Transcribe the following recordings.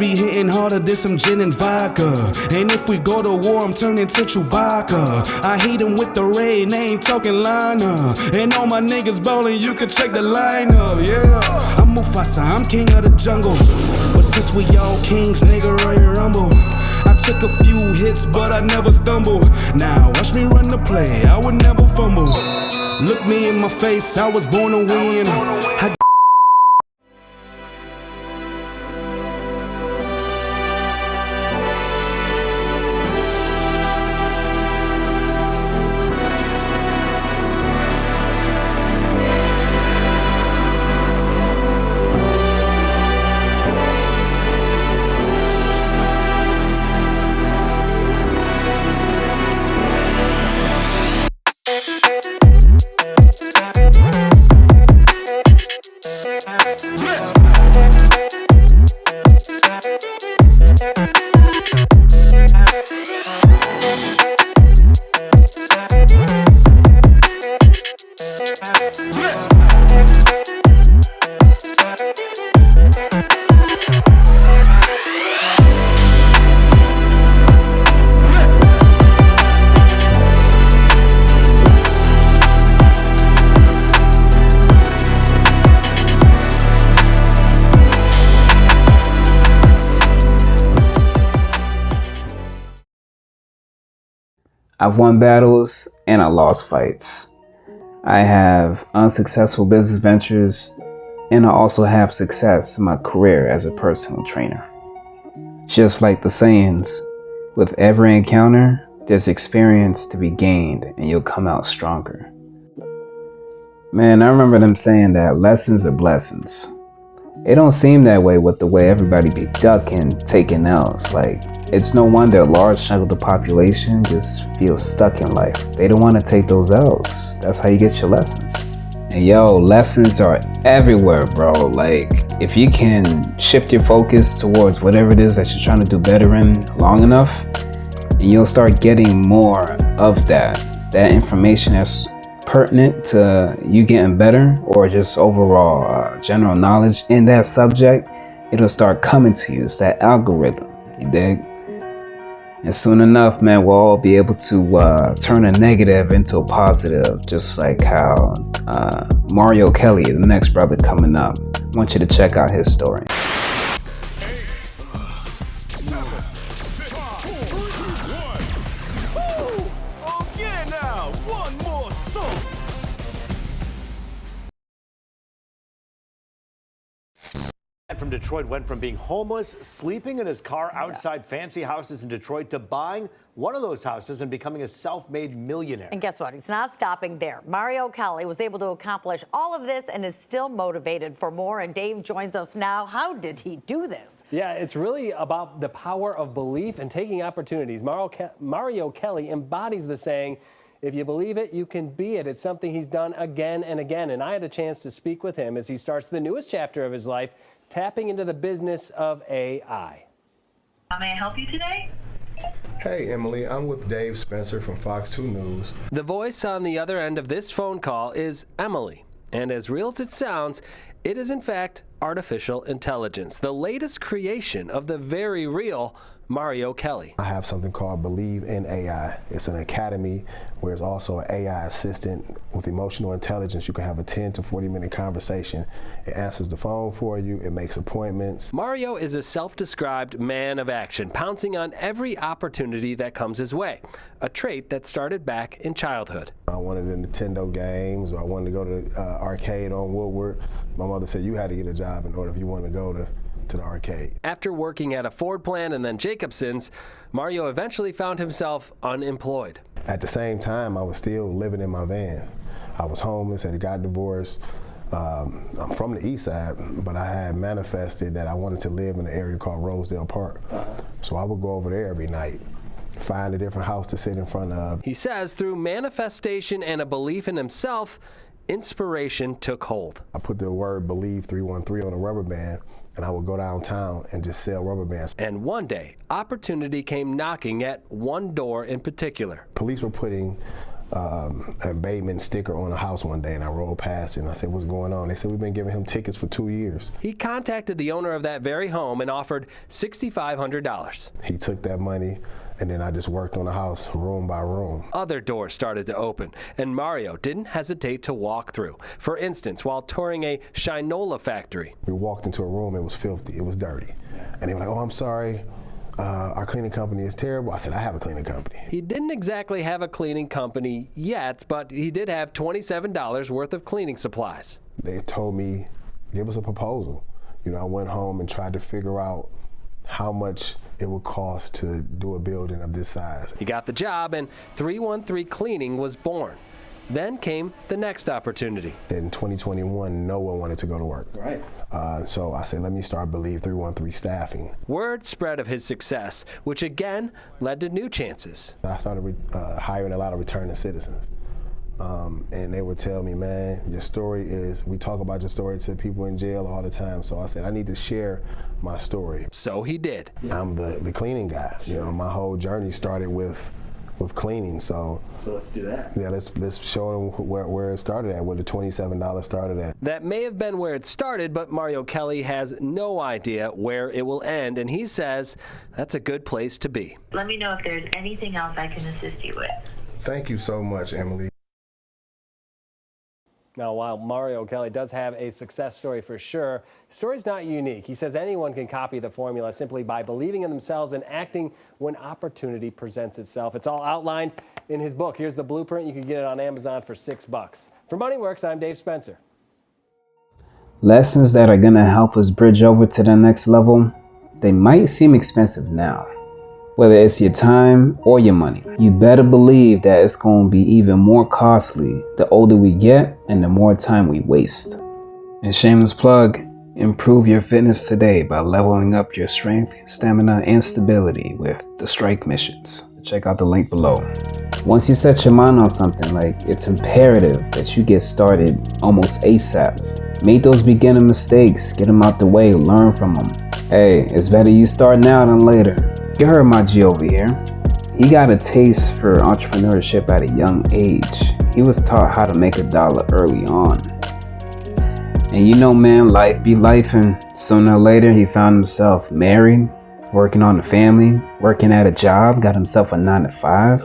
be hitting harder than some gin and vodka. And if we go to war, I'm turning to Chewbacca. I hate them with the rain, they ain't talking liner. And all my niggas ballin', you can check the lineup, yeah. I'm Mufasa, I'm king of the jungle. But since we all kings, nigga, Royal Rumble. I took a few hits, but I never stumble. Now watch me run the play, I would never fumble. Look me in my face, I was born to win. I've won battles and I lost fights. I have unsuccessful business ventures and I also have success in my career as a personal trainer. Just like the sayings, with every encounter, there's experience to be gained and you'll come out stronger. Man, I remember them saying that lessons are blessings. It don't seem that way with the way everybody be ducking, taking L's. Like, it's no wonder a large chunk of the population just feels stuck in life. They don't want to take those L's. That's how you get your lessons. And yo, lessons are everywhere, bro. Like, if you can shift your focus towards whatever it is that you're trying to do better in long enough, and you'll start getting more of that information that's pertinent to you getting better, or just overall general knowledge in that subject, it'll start coming to you. It's that algorithm, you dig? And soon enough, man, we'll all be able to turn a negative into a positive, just like how Mario Kelly, the next brother coming up, I want you to check out his story. From Detroit went from being homeless, sleeping in his car outside fancy houses in Detroit, to buying one of those houses and becoming a self-made millionaire. And guess what? He's not stopping there. Mario Kelly was able to accomplish all of this and is still motivated for more. And Dave joins us now. How did he do this? Yeah, it's really about the power of belief and taking opportunities. Mario Kelly embodies the saying, if you believe it, you can be it. It's something he's done again and again. And I had a chance to speak with him as he starts the newest chapter of his life, tapping into the business of AI. How may I help you today? Hey, Emily, I'm with Dave Spencer from Fox 2 News. The voice on the other end of this phone call is Emily. And as real as it sounds, it is in fact artificial intelligence, the latest creation of the very real Mario Kelly. I have something called Believe in AI. It's an academy where it's also an AI assistant with emotional intelligence. You can have a 10 to 40-minute conversation. It answers the phone for you. It makes appointments. Mario is a self-described man of action, pouncing on every opportunity that comes his way, a trait that started back in childhood. I wanted the Nintendo games, or I wanted to go to the arcade on Woodward. My mother said you had to get a job in order if you want to go to the arcade. After working at a Ford plant and then Jacobson's, Mario eventually found himself unemployed. At the same time, I was still living in my van. I was homeless, had got divorced. I'm from the east side, but I had manifested that I wanted to live in an area called Rosedale Park. So I would go over there every night, find a different house to sit in front of. He says through manifestation and a belief in himself, inspiration took hold. I put the word Believe 313 on a rubber band, and I would go downtown and just sell rubber bands. And one day, opportunity came knocking at one door in particular. Police were putting a Bateman sticker on a house one day, and I rolled past it and I said, "What's going on?" They said, "We've been giving him tickets for 2 years." He contacted the owner of that very home and offered $6,500. He took that money, and then I just worked on the house room by room. Other doors started to open, and Mario didn't hesitate to walk through. For instance, while touring a Shinola factory. We walked into a room, it was filthy, it was dirty. And they were like, "Oh, I'm sorry, our cleaning company is terrible." I said, "I have a cleaning company." He didn't exactly have a cleaning company yet, but he did have $27 worth of cleaning supplies. They told me, "Give us a proposal." You know, I went home and tried to figure out how much it would cost to do a building of this size. He got the job, and 313 Cleaning was born. Then came the next opportunity. In 2021, no one wanted to go to work. Right. So I said, let me start Believe 313 Staffing. Word spread of his success, which again led to new chances. I started hiring a lot of returning citizens. And they would tell me, "Man, your story is," we talk about your story to people in jail all the time. So I said, I need to share my story. So he did. I'm the cleaning guy. Sure. You know, my whole journey started with cleaning. So let's do that. Yeah, let's show them where it started at, where the $27 started at. That may have been where it started, but Mario Kelly has no idea where it will end, and he says that's a good place to be. Let me know if there's anything else I can assist you with. Thank you so much, Emily. Now, while Mario Kelly does have a success story for sure, his story's not unique. He says anyone can copy the formula simply by believing in themselves and acting when opportunity presents itself. It's all outlined in his book. Here's the blueprint. You can get it on Amazon for $6. For MoneyWorks, I'm Dave Spencer. Lessons that are going to help us bridge over to the next level, they might seem expensive now. Whether it's your time or your money, you better believe that it's going to be even more costly the older we get and the more time we waste. And shameless plug, improve your fitness today by leveling up your strength, stamina, and stability with the Strike missions. Check out the link below. Once you set your mind on something, it's imperative that you get started almost ASAP. Make those beginner mistakes, get them out the way, learn from them. Hey, it's better you start now than later. You heard my G over here. He got a taste for entrepreneurship at a young age. He was taught how to make a dollar early on. And you know, man, life be life, and sooner or later he found himself married, working on the family, working at a job, got himself a 9-to-5.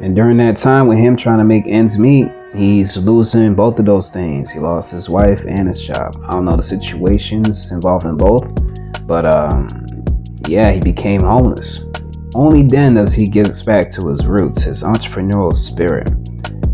And during that time with him trying to make ends meet, he's losing both of those things. He lost his wife and his job. I don't know the situations involving both, but yeah, he became homeless. Only then does he get back to his roots, his entrepreneurial spirit,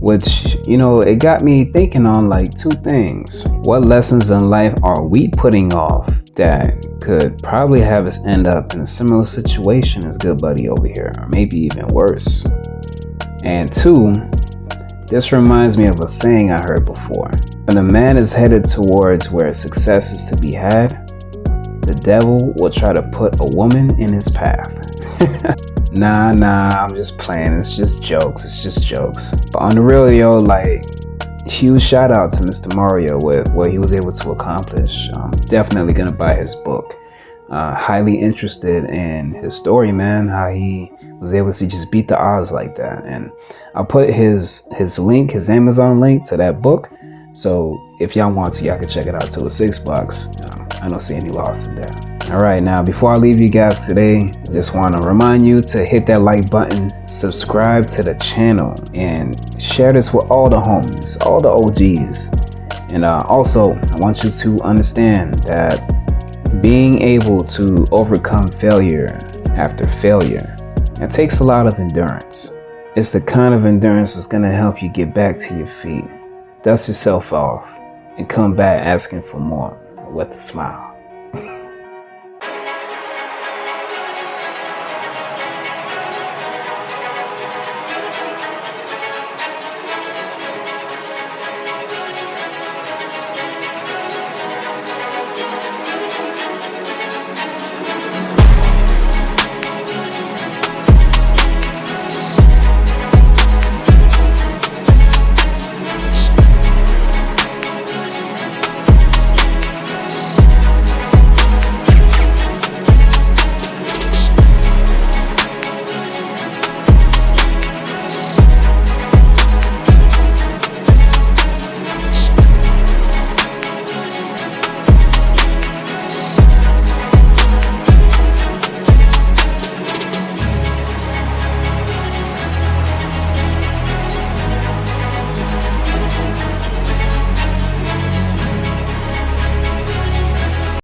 which, you know, it got me thinking on two things. What lessons in life are we putting off that could probably have us end up in a similar situation as good buddy over here, or maybe even worse? And two, this reminds me of a saying I heard before. When a man is headed towards where success is to be had, the devil will try to put a woman in his path. Nah, I'm just playing. It's just jokes. But on the real, yo, huge shout out to Mr. Mario with what he was able to accomplish. I'm definitely gonna buy his book. Highly interested in his story, man, how he was able to just beat the odds like that. And I'll put his link, his Amazon link to that book. So if y'all want to, y'all can check it out too. It's $6. I don't see any loss in that. All right, now before I leave you guys today, just want to remind you to hit that like button, subscribe to the channel, and share this with all the homies, all the OGs. And also, I want you to understand that being able to overcome failure after failure, it takes a lot of endurance. It's the kind of endurance that's going to help you get back to your feet, dust yourself off, and come back asking for more with a smile.